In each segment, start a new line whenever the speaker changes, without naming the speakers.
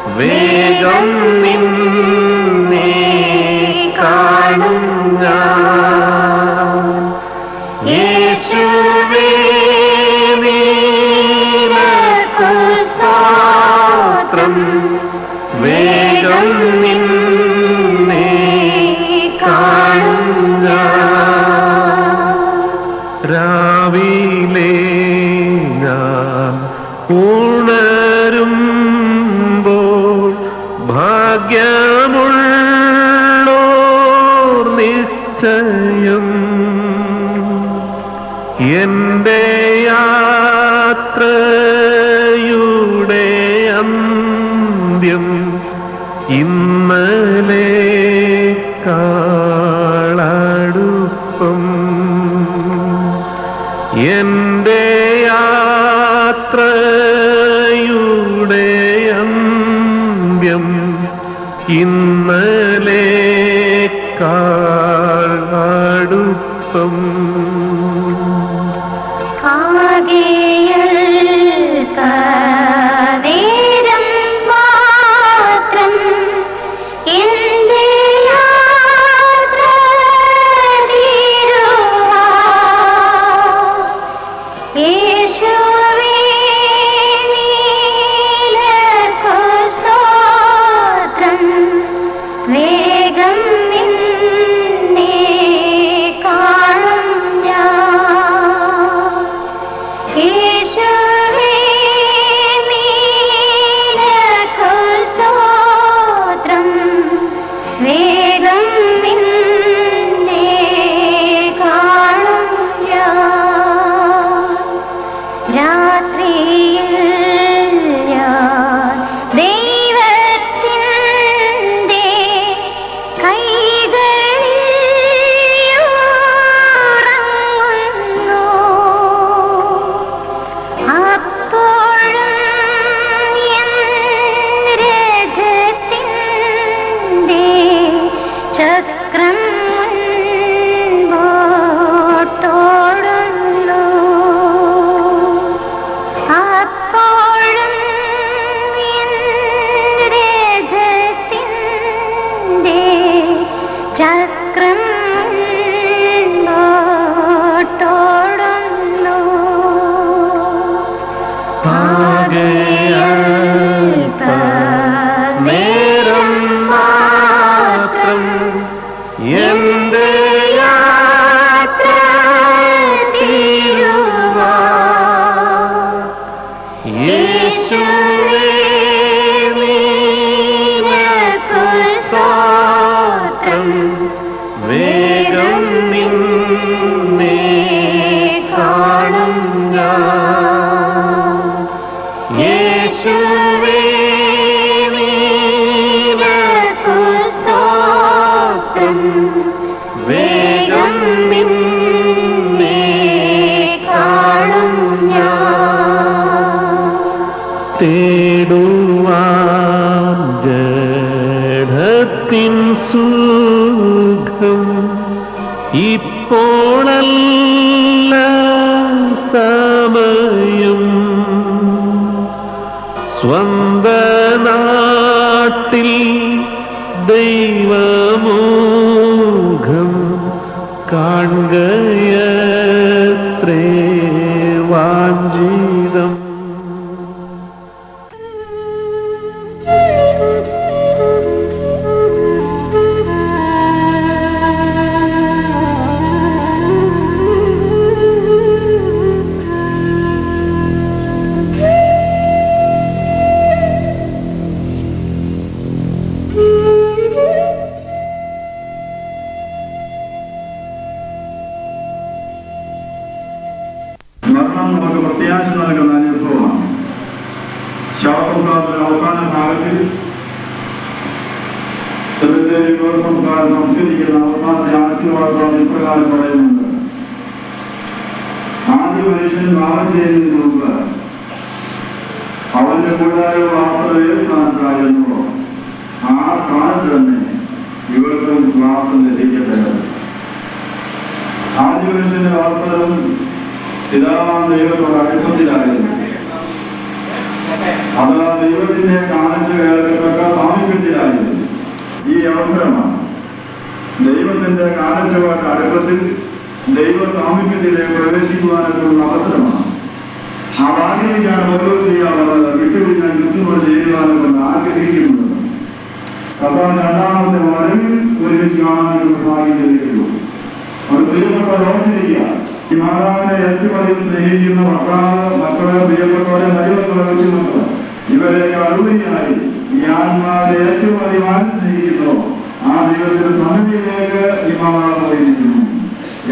വേഗം നിന്നെ കാണും ഞാൻ. യേശുവേ നിനക്കു സ്തോത്രം. വേഗം നിന്നെ കാണും ഞാൻ. രാവിലെ ഞാൻ ഉണരുമ്പോൾ ഭാഗ്യമുള്ളോർ നിശ്ചയം എന്റെ യാത്രയുടെ അന്ത്യം ഇന്നലെ കാളടുപ്പം. എന്റെ യാത്രയുടെ അന്ത്യം ഇന്നലെ കാളടുപ്പം. നേരം മാത്രം എന്റെ യാത്ര തീരുവാൻ. യേശുവേ നിനക്കു സ്തോത്രം. വേഗം നിന്നെ കാണും ഞാൻ. യേശുവേ നിനക്കു സ്തോത്രം. വേഗം നിന്നെ കാണും ഞാൻ. തേടുവാൻ ജഡത്തിൻ സുഖം ഇപ്പോഴല്ല സമയം. സ്വന്ത നാട്ടിൽ ദൈവമുഖം കാണുകയത്രേ വാഞ്ചിതം.
മരണം നമുക്ക് പ്രത്യാശ നൽകുന്ന അനുഭവമാണ്. ശാസ്ത്രത്തിന്റെ അവസാന ഭാഗത്തിൽ സെമിത്തേരി സംസ്കാരം സംസ്കരിക്കുന്ന അവസാനത്തെ ആശീർവാദം ഇപ്രകാരം പറയുന്നുണ്ട്. ആദ്യ മനുഷ്യൻ നാളെ ചെയ്യുന്നതിന് മുമ്പ് അവന്റെ കൂടായുള്ള ആത്ര ഏത് സ്ഥാനത്തായിരുന്നു ആ സ്ഥാനത്ത് തന്നെ ഇവർക്കും ശ്വാസം ലഭിക്കട്ടെ. ആദ്യ മനുഷ്യന്റെ വാർത്തകളും പിതാവാം ദൈവത്തോട് അടുപ്പത്തിലായിരുന്നു. അത് ആ ദൈവത്തിന്റെ കാണിച്ചു കേൾക്കുന്ന ആകാശവാന്റെ അടുപ്പത്തിൽ ദൈവ സാമീപ്യത്തിലേക്ക് പ്രവേശിക്കുവാനുള്ള അവസരമാണ്. ആ ആഗ്രഹിക്കാൻ ഓരോ ചെയ്യാനുള്ളത് വിട്ടുപിടിക്കാൻ ക്രിസ്തുവിനോട് ചെയ്യുവാനെന്ന് ആഗ്രഹിക്കുന്നുണ്ട്. കർത്താവ് രണ്ടാമത്തെ വരവിൽ ഒരുമിച്ച് കാണാനുള്ള ഭാഗ്യം ലഭിക്കുന്നു. അവർ പ്രിയപ്പെട്ടവർ ഓർത്തിരിക്കുക, ഈ മാതാവിനെ ഏറ്റുപതി സ്നേഹിക്കുന്ന മക്കളെ പ്രിയപ്പെട്ടവരെ ദൈവത്തോടെ വെച്ചുകൊണ്ട് ഇവരെ അറുപതിയായി ഈ ആത്മാവിനെ ഏറ്റവും അധികം സ്നേഹിക്കുന്നു. ആ ദൈവത്തിന്റെ സന്നിധിയിലേക്ക് ഈ മാതാവ് പോയിരിക്കുന്നു.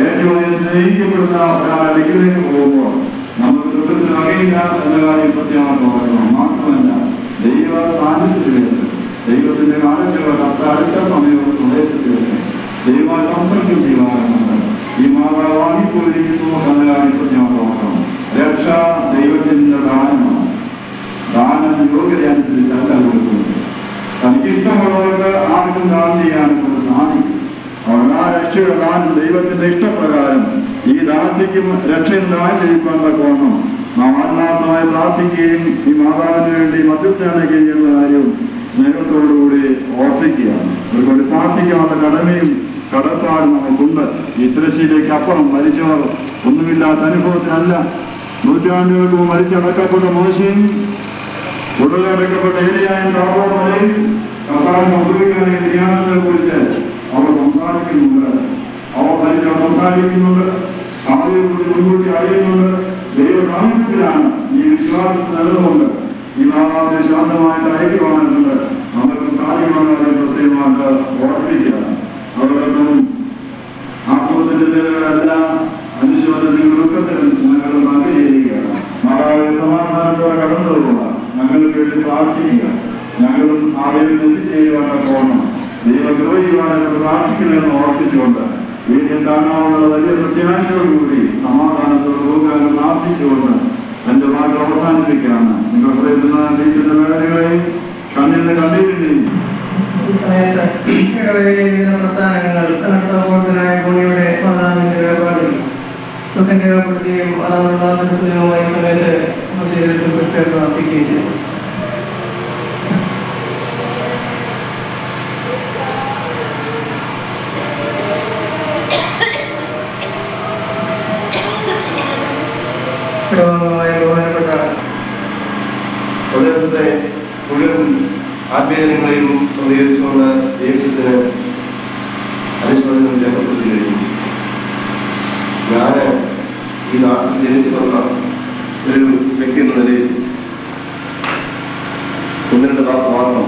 ഏറ്റവും അധികം സ്നേഹിക്കപ്പെടുന്ന ഒരാളിലേക്ക് പോകുമ്പോൾ നമുക്ക് ദുഃഖത്തിൽ അറിയില്ല എന്ന കാര്യം പ്രത്യേകം ഓർക്കണം. മാത്രമല്ല ദൈവ സാന്നിധ്യത്തിലേക്ക് ദൈവത്തിന്റെ കാലത്തുള്ള അടുത്ത സമയത്ത് പ്രദേശത്തിലേക്ക് ദൈവ സംസർഗം ചെയ്യുവാനുണ്ട്. ഈ മാതാവ് വാങ്ങിപ്പോയിരിക്കുന്നു എന്ന കാര്യം പ്രത്യേകം ഓർക്കണം. രക്ഷ ദൈവത്തിന്റെ ദാനമാണ്. ദാനം യോഗ്യതയനുസരിച്ചല്ല കൊടുക്കുന്നത്. തനിക്കിഷ്ടമുള്ളവർക്ക് ആർക്കും ദാനം ചെയ്യാനും സാധിക്കും. അവർ ആ രക്ഷയുടെ ദാനം ദൈവത്തിന്റെ ഇഷ്ടപ്രകാരം ഈ ദാസിക്കും രക്ഷയും ദാനം ചെയ്യിക്കാൻ തക്കവണ്ണം നാം ആത്മാർത്ഥമായി പ്രാർത്ഥിക്കുകയും ഈ മാതാവിന് വേണ്ടി മധ്യസ്ഥാനിക്കുകയും ചെയ്യുന്ന കാര്യവും സ്നേഹത്തോടുകൂടി ഓർപ്പിക്കുകയാണ്. അതുകൊണ്ട് പ്രാർത്ഥിക്കാനുള്ള കടമയും കടപ്പാടും നമുക്കുണ്ട്. ഈ തിരശ്ശീലേക്ക് അപ്പുറം മരിച്ചവർ ഒന്നുമില്ലാത്ത അനുഭവത്തിനല്ല. നൂറ്റാണ്ടുകൾക്ക് മുമ്പ് മരിച്ചടക്കപ്പെട്ട മോശയും ഉടലടക്കപ്പെട്ട ഏലിയായും താപോമലയും കർത്താവിനെ ഉപയോഗിക്കാനുള്ള ധ്യാനത്തെ കുറിച്ച് അവർ സംസാരിക്കുന്നുണ്ട്. അവർ മരിച്ചവർ സംസാരിക്കുന്നുണ്ട്. അവരെ കുറിച്ച് മുൻകൂട്ടി അറിയുന്നുണ്ട്. ദൈവ സാമീപ്യത്തിലാണ് ഈ വിശ്വാസം നിലനിന്നുകൊണ്ട് ഈ മാതാവിനെ ശാന്തമായിട്ട് അയക്കുവാനുണ്ട്. നമുക്ക് സാധ്യമാണെന്ന് പ്രത്യേകമായിട്ട് ഓർപ്പിക്കുകയാണ്. അതോടൊപ്പം ആസ്വാദനത്തിലെല്ലാം അനുശോചനത്തിൽ ദുഃഖത്തിലും ഞങ്ങൾ പങ്കുചേരുകയാണ്. മാതാവിന്റെ സമാധാനത്തോടെ കടന്നു പോകുക, ഞങ്ങൾക്ക് വേണ്ടി പ്രാർത്ഥിക്കുക. ഞങ്ങളും ആദ്യം എത്തിച്ചേരുവാനുള്ള പോകണം. ദൈവദ്രോഹിക്കുവാനായിട്ട് പ്രാർത്ഥിക്കണമെന്ന് ഓർപ്പിച്ചുകൊണ്ട് വീണ്ടും കാണാനുള്ള വലിയ പ്രത്യാശയോടുകൂടി സമാധാനത്തോട് പോകാനും പ്രാർത്ഥിച്ചുകൊണ്ട് എന്റെ വാക്ക് അവസാനിപ്പിക്കുകയാണ്. നിങ്ങൾ ഹൃദയത്തിൽ അറിയിക്കുന്ന വേദനകളെയും കണ്ണിൽ നിന്ന് കണ്ണീരിനെയും
പ്രസ്ഥാനങ്ങൾ സഹോദരനായ ഭൂമിയുടെ മാതാവിന്റെ വേർപാടിൽ ദുഃഖം രേഖപ്പെടുത്തുകയും അതിനുള്ള അനുസൃതവുമായ സമയത്ത് പ്രാർത്ഥിക്കുകയും ചെയ്തു. ബഹുമാനപ്പെട്ട
പ്രദേശത്തെ മുഴുവൻ ആത്മീയങ്ങളെയും പ്രതികരിച്ചുകൊണ്ട് ദേശത്തിന് അനുസ്മരണം രേഖപ്പെടുത്തി കഴിഞ്ഞു. ഞാൻ ഈ നാട്ടിൽ ജനിച്ചു വന്ന ഒരു വ്യക്തി എന്ന നിലയിൽ ഒന്ന് രണ്ട് വാക്ക് മാത്രം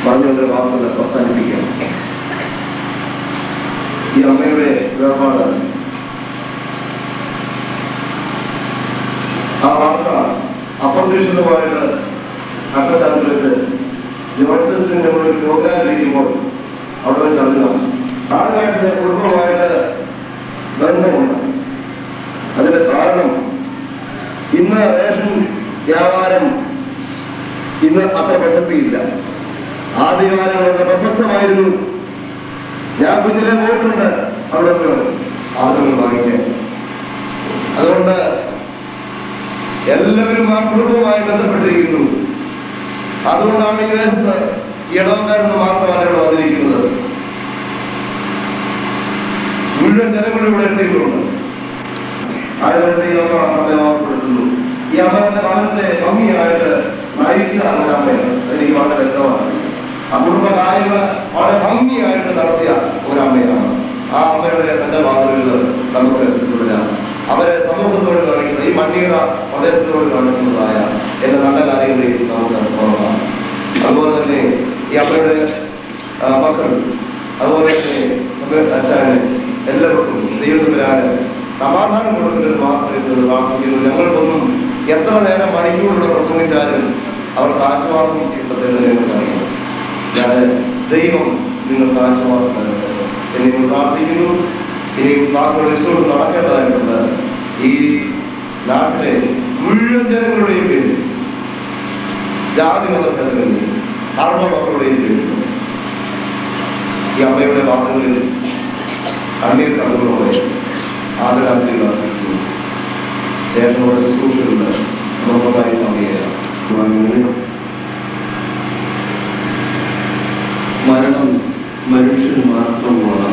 പറഞ്ഞു വന്ന വാക്കുകൾ അവസാനിപ്പിക്കാം. ഈ അമ്മയുടെ വേർപാട്, ആ വാർത്ത അപ്രതീക്ഷിതമായിട്ട് അക്കശാസ്ത്രത്തിൽ ജോൺസൺസിൽ നമ്മളൊരു പ്രോഗ്രാം ഇരിക്കുമ്പോൾ അവിടെ വെച്ച് അറിഞ്ഞതാണ്. ആളുകളുടെ കുടുംബമായിട്ട് ബന്ധമുണ്ട്. അതിന്റെ കാരണം ഇന്ന് റേഷൻ വ്യാപാരം ഇന്ന് അത്ര പ്രസക്തിയില്ല. ആദ്യകാലങ്ങളുടെ പ്രസക്തമായിരുന്നു. ഞാൻ കുഞ്ഞിലെ പോയിട്ടുണ്ട് അവിടെ ആളുകൾ വാങ്ങിക്കാൻ. അതുകൊണ്ട് എല്ലാവരും ആ കുടുംബവുമായി ബന്ധപ്പെട്ടിരിക്കുന്നു. അതുകൊണ്ടാണ് ഈ ദേശത്ത് ഇടവക്കാരെന്ന് മാത്രമല്ല ഇവിടെ വന്നിരിക്കുന്നത്. മുഴുവൻ ജനങ്ങളും ഇവിടെ എത്തിയിട്ടുണ്ട്. ആയതുകൊണ്ട് ഈ അമ്മ നമ്മെ ഓർമ്മപ്പെടുത്തുന്നു. ഈ അമ്മയുടെ കാലത്തെ ഭംഗിയായിട്ട് നയിച്ച ഒരമ്മയാണ്. എനിക്ക് വളരെ വ്യക്തമാണ്. ആ കുടുംബകാര്യങ്ങൾ വളരെ ഭംഗിയായിട്ട് നടത്തിയ ഒരമ്മയാണ്. ആ അമ്മയുടെ നല്ല വാക്കുകൾ നമുക്ക് തുടരാം. അവരെ സമൂഹത്തോട് കാണിക്കുന്ന, ഈ മണ്ണിക പ്രദേശത്തോട് കാണിക്കുന്നതായ എല്ലാ നല്ല കാര്യങ്ങളെയും നമുക്ക് ഓർക്കാം. അതുപോലെ തന്നെ ഈ അമ്മയുടെ മക്കൾ, അതുപോലെ തന്നെ അച്ഛനെ എല്ലാവർക്കും ദൈവത്തിനാണ് സമാധാനം കൊടുക്കുന്നത് മാത്രമേ പ്രാർത്ഥിക്കുന്നു. ഞങ്ങൾക്കൊന്നും എത്ര നേരം മണിക്കൂറുകൾ പ്രസംഗിച്ചാലും അവർക്ക് ആശ്വാസം കിട്ടുന്നത് ഞങ്ങൾക്കറിയാം. ഞാൻ ദൈവം നിങ്ങൾക്ക് ആശ്വാസം തരട്ടെ എന്ന് പ്രാർത്ഥിക്കുന്നു. ഇനി വാക്കുകൾ നടക്കേണ്ടതായിട്ടുണ്ട്. ഈ നാട്ടിലെ മുഴുവൻ ജനങ്ങളുടെയും പേര്, ജാതി മതത്തിനും സർവമക്കളുടെയും പേര് ഈ അമ്മയുടെ വാക്കുകളിൽ കണ്ണീർ കണ്ണുകളോടെ ആദരാഞ്ജലി അർപ്പിക്കുന്നു. ശേഷമുള്ള ശുശ്രൂഷകളുടെ പൂർണ്ണമായി പങ്കുചേരാം.
മരണം മനുഷ്യൻ മാത്രമാണ്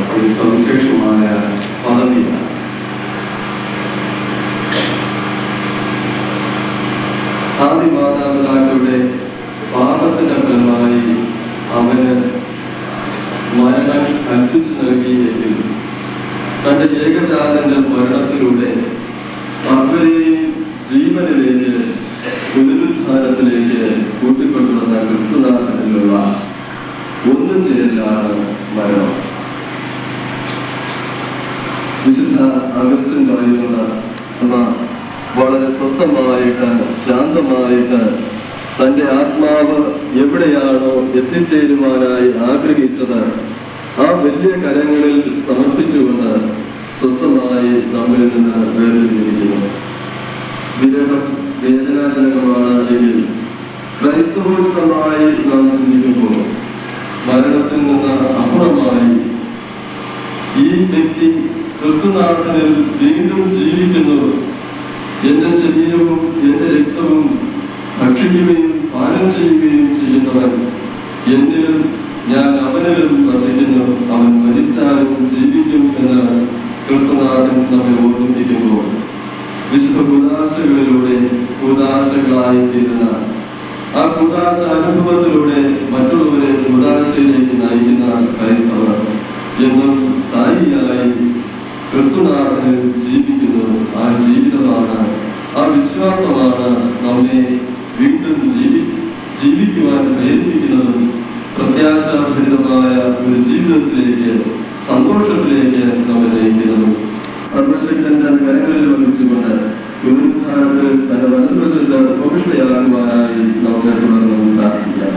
വിശുദ്ധ അഗസ്റ്റിൻ പറയുന്നത് വളരെ സ്വസ്ഥമായിട്ട് ശാന്തമായിട്ട് തൻ്റെ ആത്മാവ് എവിടെയാണോ എത്തിച്ചേരുവാനായി ആഗ്രഹിച്ചത് ആ വലിയ കരങ്ങളിൽ സമർപ്പിച്ചുകൊണ്ട് സ്വസ്ഥമായി നമ്മിൽ നിന്ന് വേർതിരിഞ്ഞിരിക്കുന്നു. വിരഹം വേദനാജനകമാണ് എങ്കിൽ ക്രൈസ്തവോചിതമായി നാം ചിന്തിക്കുമ്പോൾ മരണത്തിൽ നിന്ന് അപ്പുറമായി ഈ വ്യക്തി ക്രിസ്തുനാഥനിൽ വീണ്ടും ജീവിക്കുന്നു, എന്റെ ശരീരവും എന്റെ രക്തവും ഭക്ഷിക്കുകയും പാനം ചെയ്യുകയും ചെയ്യുന്നവൻ എന്നിലും ഞാൻ അവനിലും വസിക്കുന്നു, അവൻ മരിച്ചാലും ജീവിക്കും എന്ന് ക്രിസ്തുനാഥൻ നമ്മെ ഓർമ്മിപ്പിക്കുമ്പോൾ വിശുദ്ധ കൂദാശകളിലൂടെ കൂദാശകളായി തീരുന്ന ആ കൂദാശ അനുഭവത്തിലൂടെ മറ്റുള്ളവരെ കൂദാശയിലേക്ക് നയിക്കുന്ന ക്രൈസ്തവർ എന്നും സ്ഥായിയായി ക്രിസ്തുനാഥനിൽ ജീവിക്കുന്നു. ആ ജീവിതമാണ്, ആ വിശ്വാസമാണ് നമ്മെ വീണ്ടും ജീവിക്കുവാൻ പ്രേരിപ്പിക്കുന്നതും പ്രത്യാശാഭരിതമായ ഒരു ജീവിതത്തിലേക്ക്, സന്തോഷത്തിലേക്ക് നമ്മെ നയിക്കുന്നതും. സർവശക്തന്റെ കരങ്ങളിൽ വഹിച്ചുകൊണ്ട് പുനരുദ്ധാനത്തിൽ തന്റെ വലതുവശത്ത് ഉപവിഷ്ടയാകുവാനായി നമുക്ക് തുടർന്ന് പ്രാർത്ഥിക്കാം.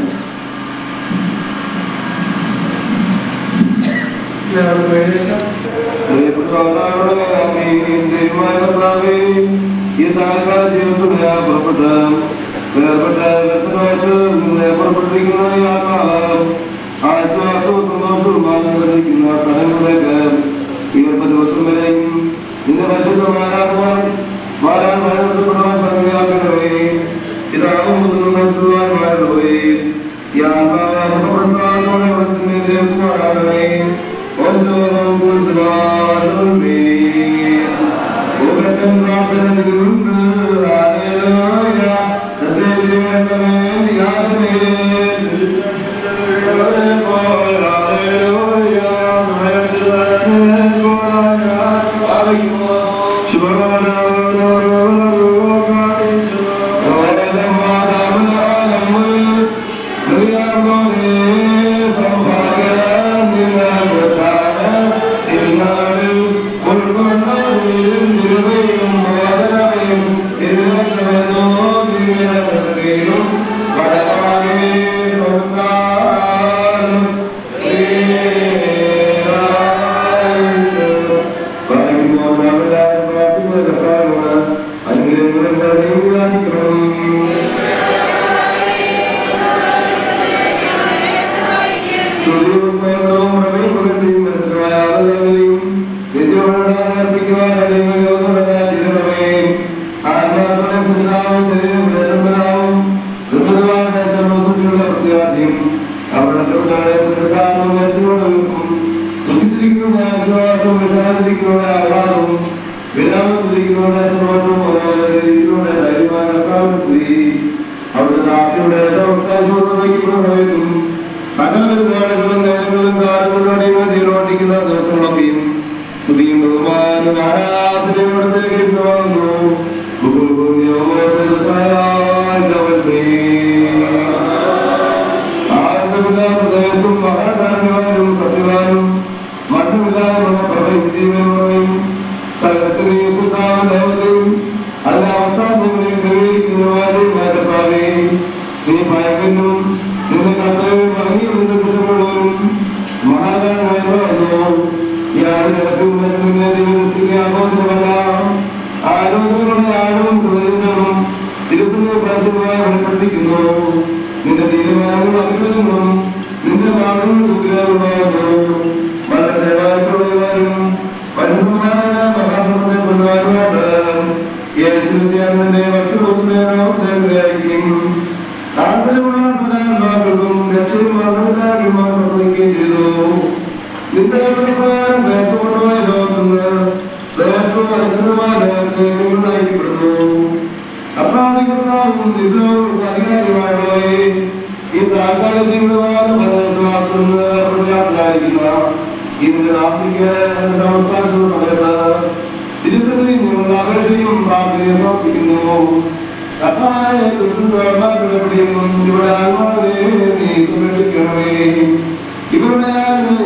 ഇവരുടെ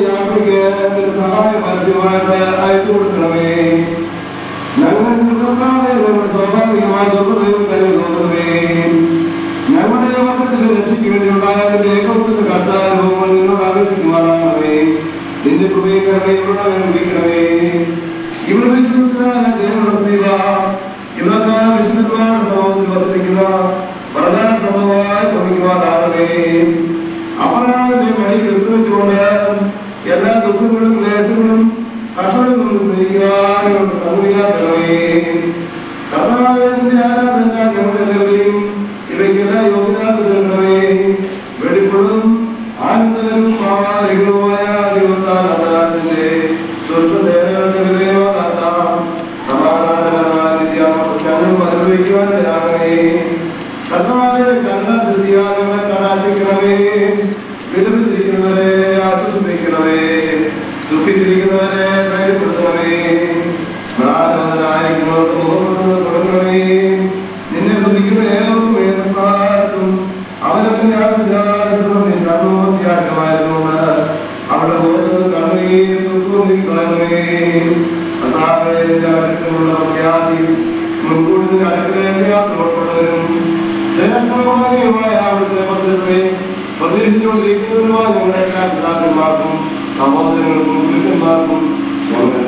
യാത്രയ്ക്ക് സഹായ പരസ്യമായിട്ട് അയച്ചു കൊടുക്കണമേ.
ഇവിടെ അനുഭവിക്കണമേ. ഇവിടെ വിശുദ്ധനായ ദൈവ ഇവർക്ക് വിശുദ്ധന്മാരുടെ സമൂഹത്തിൽ വസിക്കുന്ന പ്രധാന സമൂഹമായി ഭവിക്കുവാനാകണമേ. അപരാധത്തെ വഴി ക്രിസ്തുവിച്ചുകൊണ്ട് എല്ലാ ദുഃഖങ്ങളും ക്ലേശങ്ങളും കഷ്ടങ്ങളും സ്നേഹിക്കുവാനും അനുഗ്രഹിക്കണമേ. കർത്താവിന്റെ ആരാധന ഞങ്ങളെല്ലാവരെയും ഇവയ്ക്കെല്ലാം യോഗ്യതാക്കണമേ. വെടിപ്പുള്ളതും ആനന്ദകരും ആവാരങ്ങളുമായ ദൈവത്താൽ അതാത്തിന്റെ സ്വൽപ്പനേരങ്ങളുടെ വിലയോടാക്കാം സമാധാനപരമായ നിത്യാപ്രശ്നങ്ങളും അനുഭവിക്കുവാനാകണേ. കർത്താവിന്റെ കരുണാദൃഷ്ടിയാകങ്ങളെ കടാക്ഷിക്കണമേ. വിലപിച്ചിരിക്കുന്നവരെ ആശ്വസിപ്പിക്കണമേ. ദുഃഖിച്ചിരിക്കുന്നവരെ ധൈര്യപ്പെടുത്തണമേ. തുടങ്ങണമേ. നിന്നെ ശ്രദ്ധിക്കുന്ന ഏവർക്കും ഏതും അവനത്തിന്റെ ആത്മത്യാഗമായതുകൊണ്ട് അവിടെ ഓരോന്നും കണ്ണുകളേ അസാഹചര്യമുള്ള പ്രഖ്യാതി മുൻകൂട്ടി അടുക്കളവരും ജനസമാനീയമായ അവിടുത്തെ മധ്യത്തെ പ്രതീക്ഷിച്ചുകൊണ്ടിരിക്കുന്നതുമായ ഞങ്ങളുടെ പിതാക്കന്മാർക്കും സഹോദരങ്ങൾക്കും പുരുഷന്മാർക്കും ഞങ്ങളുടെ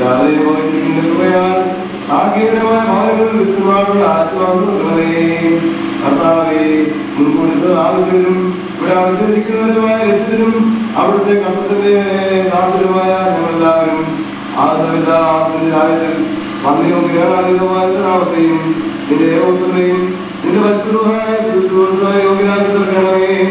കൃപയാൽ ആകീരമായ ഭാവങ്ങളിൽ വിശുദ്ധമായുള്ള ആശ്വാസങ്ങളെ കർത്താവേ മുൻകൂടുത്ത ആവശ്യവും ഇവിടെ ആവശ്യമിരിക്കുന്നവരുമായ രക്ഷിതരും അവിടുത്തെ കർത്തത്തിന്റെ ദാസരുമായ ഞങ്ങളെല്ലാവരും ആദരവില്ലാത്തിൽ പന്നിയും കേരളാതീതമായ നാമത്തെയും നിന്റെ ഏവത്തെയും നിന്റെ വസ്തുവായ യോഗ്യനാക്കി തീർക്കണമേ.